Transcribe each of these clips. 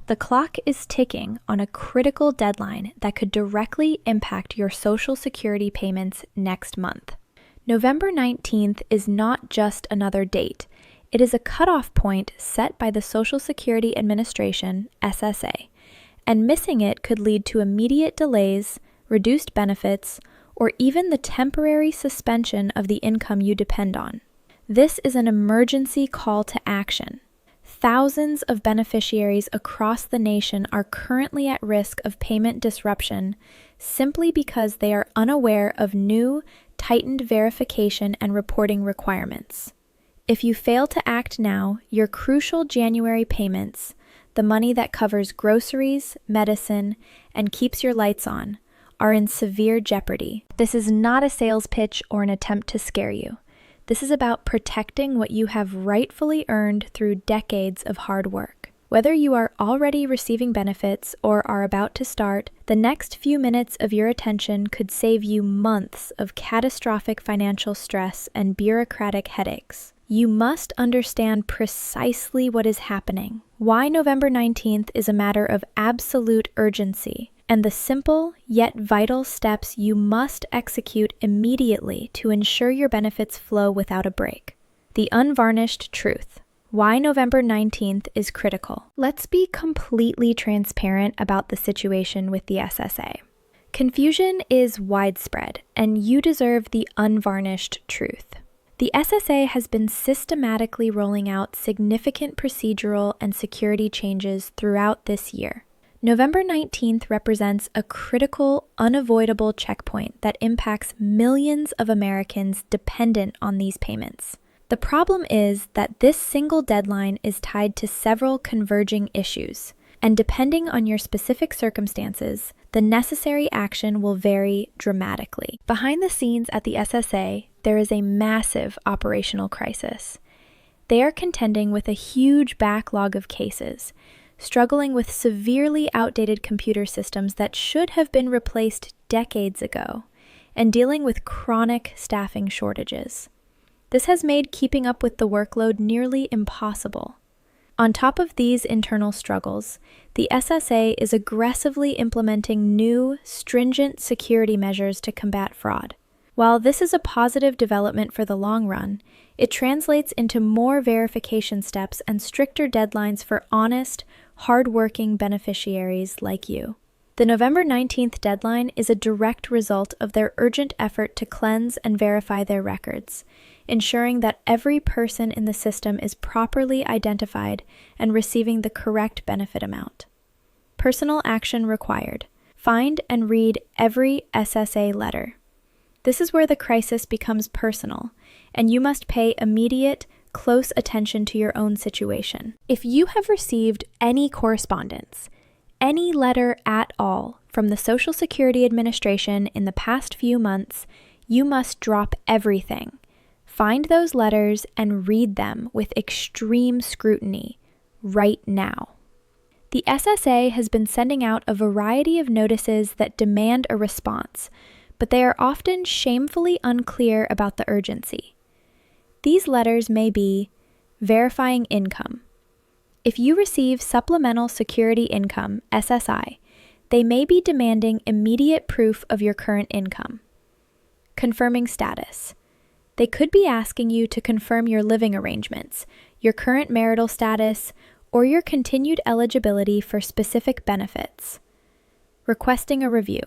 The clock is ticking on a critical deadline that could directly impact your Social Security payments next month. November 19th is not just another date. It is a cutoff point set by the Social Security Administration, SSA, and missing it could lead to immediate delays, reduced benefits, or even the temporary suspension of the income you depend on. This is an emergency call to action. Thousands of beneficiaries across the nation are currently at risk of payment disruption simply because they are unaware of new, tightened verification and reporting requirements. If you fail to act now, your crucial January payments, the money that covers groceries, medicine, and keeps your lights on, are in severe jeopardy. This is not a sales pitch or an attempt to scare you. This is about protecting what you have rightfully earned through decades of hard work. Whether you are already receiving benefits or are about to start, the next few minutes of your attention could save you months of catastrophic financial stress and bureaucratic headaches. You must understand precisely what is happening, why November 19th is a matter of absolute urgency, and the simple yet vital steps you must execute immediately to ensure your benefits flow without a break. The unvarnished truth. Why November 19th is critical. Let's be completely transparent about the situation with the SSA. Confusion is widespread, and you deserve the unvarnished truth. The SSA has been systematically rolling out significant procedural and security changes throughout this year. November 19th represents a critical, unavoidable checkpoint that impacts millions of Americans dependent on these payments. The problem is that this single deadline is tied to several converging issues, and depending on your specific circumstances, the necessary action will vary dramatically. Behind the scenes at the SSA, there is a massive operational crisis. They are contending with a huge backlog of cases, struggling with severely outdated computer systems that should have been replaced decades ago, and dealing with chronic staffing shortages. This has made keeping up with the workload nearly impossible. On top of these internal struggles, the SSA is aggressively implementing new, stringent security measures to combat fraud. While this is a positive development for the long run, it translates into more verification steps and stricter deadlines for honest, hard-working beneficiaries like you. The November 19th deadline is a direct result of their urgent effort to cleanse and verify their records, ensuring that every person in the system is properly identified and receiving the correct benefit amount. Personal action required. Find and read every SSA letter. This is where the crisis becomes personal, and you must pay immediate, close attention to your own situation. If you have received any correspondence, any letter at all from the Social Security Administration in the past few months, you must drop everything. Find those letters and read them with extreme scrutiny right now. The SSA has been sending out a variety of notices that demand a response, but they are often shamefully unclear about the urgency. These letters may be verifying income. If you receive Supplemental Security Income, SSI, they may be demanding immediate proof of your current income. Confirming status. They could be asking you to confirm your living arrangements, your current marital status, or your continued eligibility for specific benefits. Requesting a review.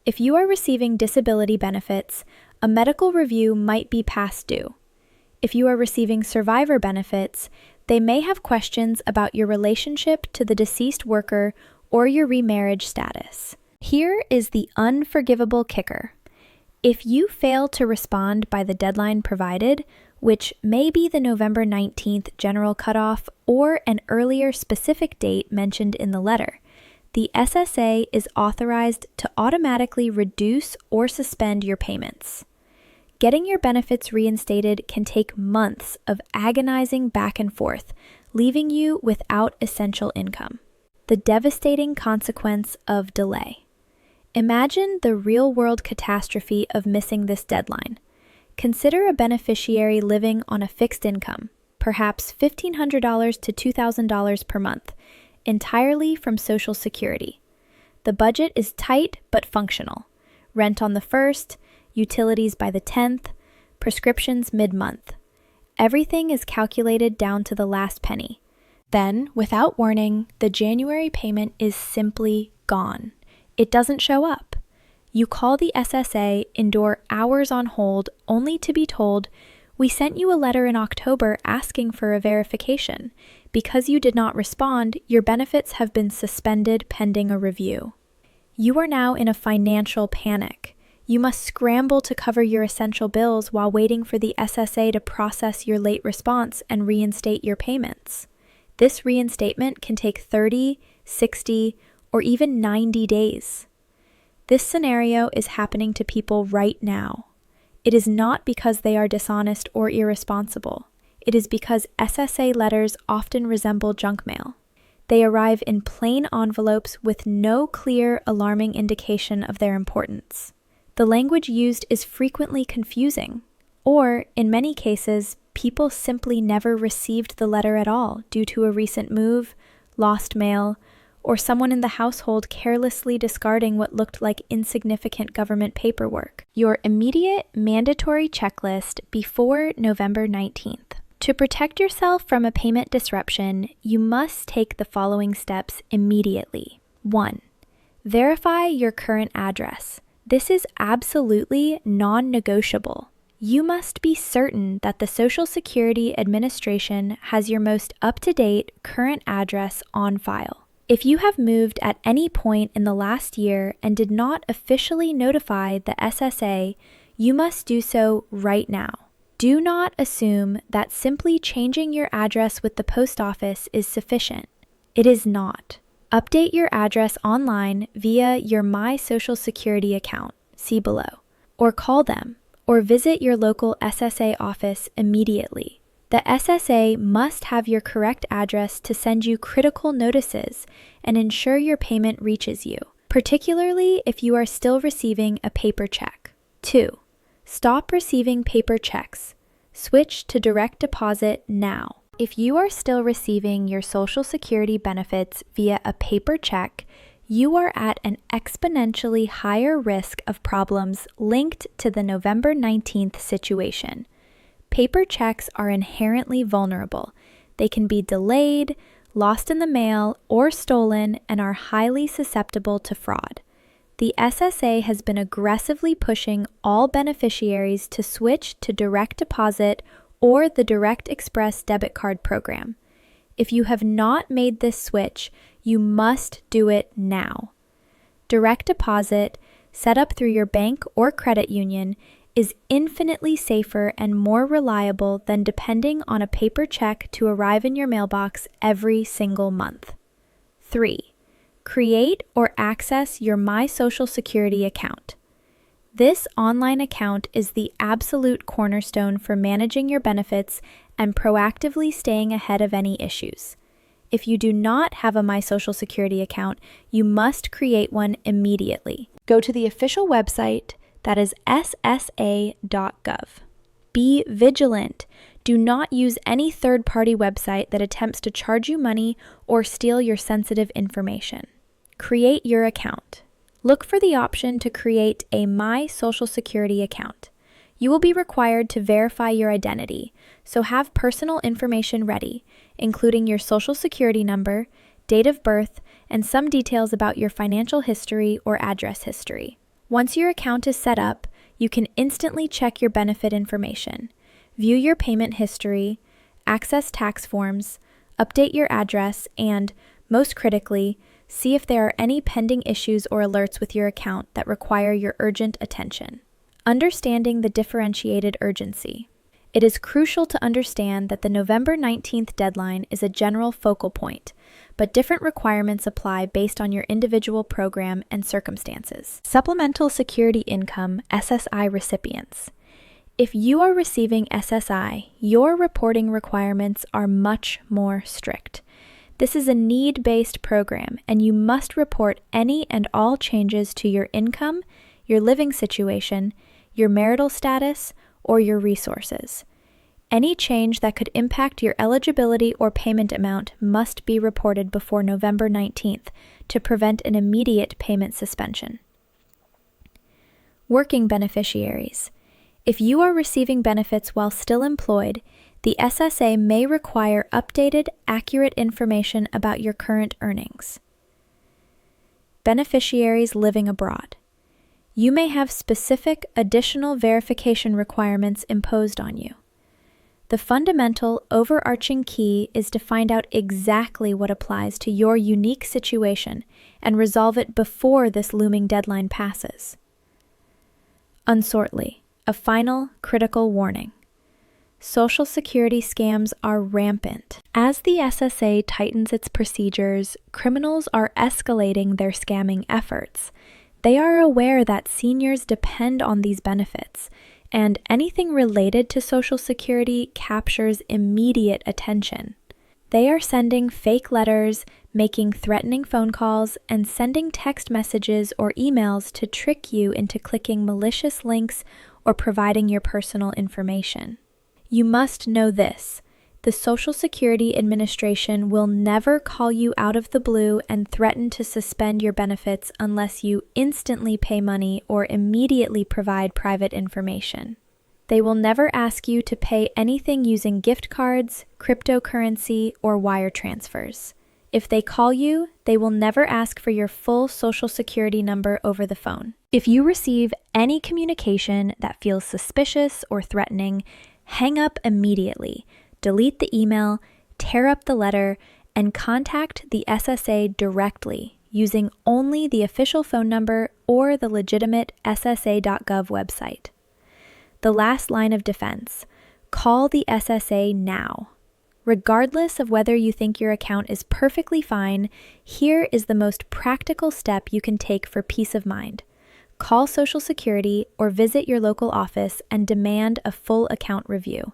If you are receiving disability benefits, a medical review might be past due. If you are receiving survivor benefits, they may have questions about your relationship to the deceased worker or your remarriage status. Here is the unforgivable kicker. If you fail to respond by the deadline provided, which may be the November 19th general cutoff or an earlier specific date mentioned in the letter, the SSA is authorized to automatically reduce or suspend your payments. Getting your benefits reinstated can take months of agonizing back and forth, leaving you without essential income. The devastating consequence of delay. Imagine the real-world catastrophe of missing this deadline. Consider a beneficiary living on a fixed income, perhaps $1,500 to $2,000 per month, entirely from Social Security. The budget is tight but functional. Rent on the 1st, utilities by the 10th, prescriptions mid-month. Everything is calculated down to the last penny. Then, without warning, the January payment is simply gone. It doesn't show up. You call the SSA, endure hours on hold, only to be told, "We sent you a letter in October asking for a verification. Because you did not respond, your benefits have been suspended pending a review." You are now in a financial panic. You must scramble to cover your essential bills while waiting for the SSA to process your late response and reinstate your payments. This reinstatement can take 30, 60, or even 90 days. This scenario is happening to people right now. It is not because they are dishonest or irresponsible. It is because SSA letters often resemble junk mail. They arrive in plain envelopes with no clear, alarming indication of their importance. The language used is frequently confusing, or, in many cases, people simply never received the letter at all due to a recent move, lost mail, or someone in the household carelessly discarding what looked like insignificant government paperwork. Your immediate mandatory checklist before November 19th. To protect yourself from a payment disruption, you must take the following steps immediately. 1. Verify your current address. This is absolutely non-negotiable. You must be certain that the Social Security Administration has your most up-to-date current address on file. If you have moved at any point in the last year and did not officially notify the SSA, you must do so right now. Do not assume that simply changing your address with the post office is sufficient. It is not. Update your address online via your My Social Security account, see below, or call them, or visit your local SSA office immediately. The SSA must have your correct address to send you critical notices and ensure your payment reaches you, particularly if you are still receiving a paper check. 2. Stop receiving paper checks. Switch to direct deposit now. If you are still receiving your Social Security benefits via a paper check, you are at an exponentially higher risk of problems linked to the November 19th situation. Paper checks are inherently vulnerable. They can be delayed, lost in the mail, or stolen, and are highly susceptible to fraud. The SSA has been aggressively pushing all beneficiaries to switch to direct deposit or the Direct Express debit card program. If you have not made this switch, you must do it now. Direct deposit, set up through your bank or credit union, is infinitely safer and more reliable than depending on a paper check to arrive in your mailbox every single month. 3. Create or access your My Social Security account. This online account is the absolute cornerstone for managing your benefits and proactively staying ahead of any issues. If you do not have a My Social Security account, you must create one immediately. Go to the official website, that is ssa.gov. Be vigilant. Do not use any third-party website that attempts to charge you money or steal your sensitive information. Create your account. Look for the option to create a My Social Security account. You will be required to verify your identity, so have personal information ready, including your Social Security number, date of birth, and some details about your financial history or address history. Once your account is set up, you can instantly check your benefit information, view your payment history, access tax forms, update your address, and, most critically, see if there are any pending issues or alerts with your account that require your urgent attention. Understanding the differentiated urgency. It is crucial to understand that the November 19th deadline is a general focal point, but different requirements apply based on your individual program and circumstances. Supplemental Security Income (SSI) recipients. If you are receiving SSI, your reporting requirements are much more strict. This is a need-based program, and you must report any and all changes to your income, your living situation, your marital status, or your resources. Any change that could impact your eligibility or payment amount must be reported before November 19th to prevent an immediate payment suspension. Working beneficiaries. If you are receiving benefits while still employed, the SSA may require updated, accurate information about your current earnings. Beneficiaries living abroad. You may have specific additional verification requirements imposed on you. The fundamental, overarching key is to find out exactly what applies to your unique situation and resolve it before this looming deadline passes. Unsortly, a final, critical warning. Social Security scams are rampant. As the SSA tightens its procedures, criminals are escalating their scamming efforts. They are aware that seniors depend on these benefits, and anything related to Social Security captures immediate attention. They are sending fake letters, making threatening phone calls, and sending text messages or emails to trick you into clicking malicious links or providing your personal information. You must know this: the Social Security Administration will never call you out of the blue and threaten to suspend your benefits unless you instantly pay money or immediately provide private information. They will never ask you to pay anything using gift cards, cryptocurrency, or wire transfers. If they call you, they will never ask for your full Social Security number over the phone. If you receive any communication that feels suspicious or threatening, hang up immediately, delete the email, tear up the letter, and contact the SSA directly using only the official phone number or the legitimate ssa.gov website. The last line of defense: call the SSA now. Regardless of whether you think your account is perfectly fine, here is the most practical step you can take for peace of mind. Call Social Security or visit your local office and demand a full account review.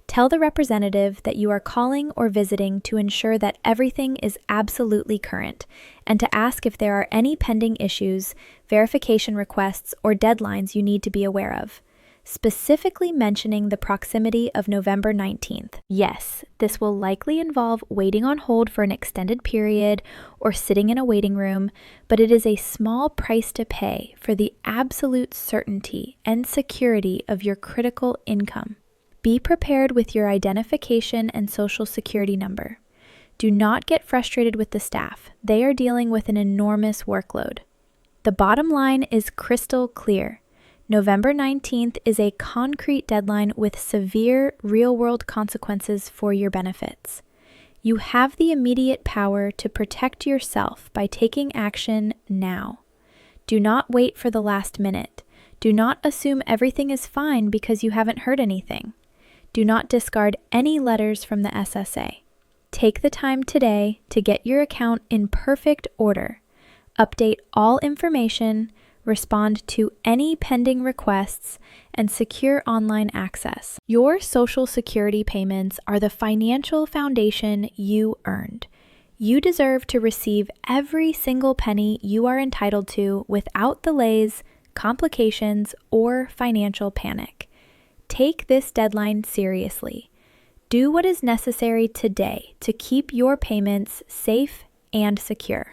Tell the representative that you are calling or visiting to ensure that everything is absolutely current, and to ask if there are any pending issues, verification requests, or deadlines you need to be aware of, specifically mentioning the proximity of November 19th. Yes, this will likely involve waiting on hold for an extended period or sitting in a waiting room, but it is a small price to pay for the absolute certainty and security of your critical income. Be prepared with your identification and Social Security number. Do not get frustrated with the staff. They are dealing with an enormous workload. The bottom line is crystal clear. November 19th is a concrete deadline with severe real-world consequences for your benefits. You have the immediate power to protect yourself by taking action now. Do not wait for the last minute. Do not assume everything is fine because you haven't heard anything. Do not discard any letters from the SSA. Take the time today to get your account in perfect order. Update all information, respond to any pending requests, and secure online access. Your Social Security payments are the financial foundation you earned. You deserve to receive every single penny you are entitled to without delays, complications, or financial panic. Take this deadline seriously. Do what is necessary today to keep your payments safe and secure.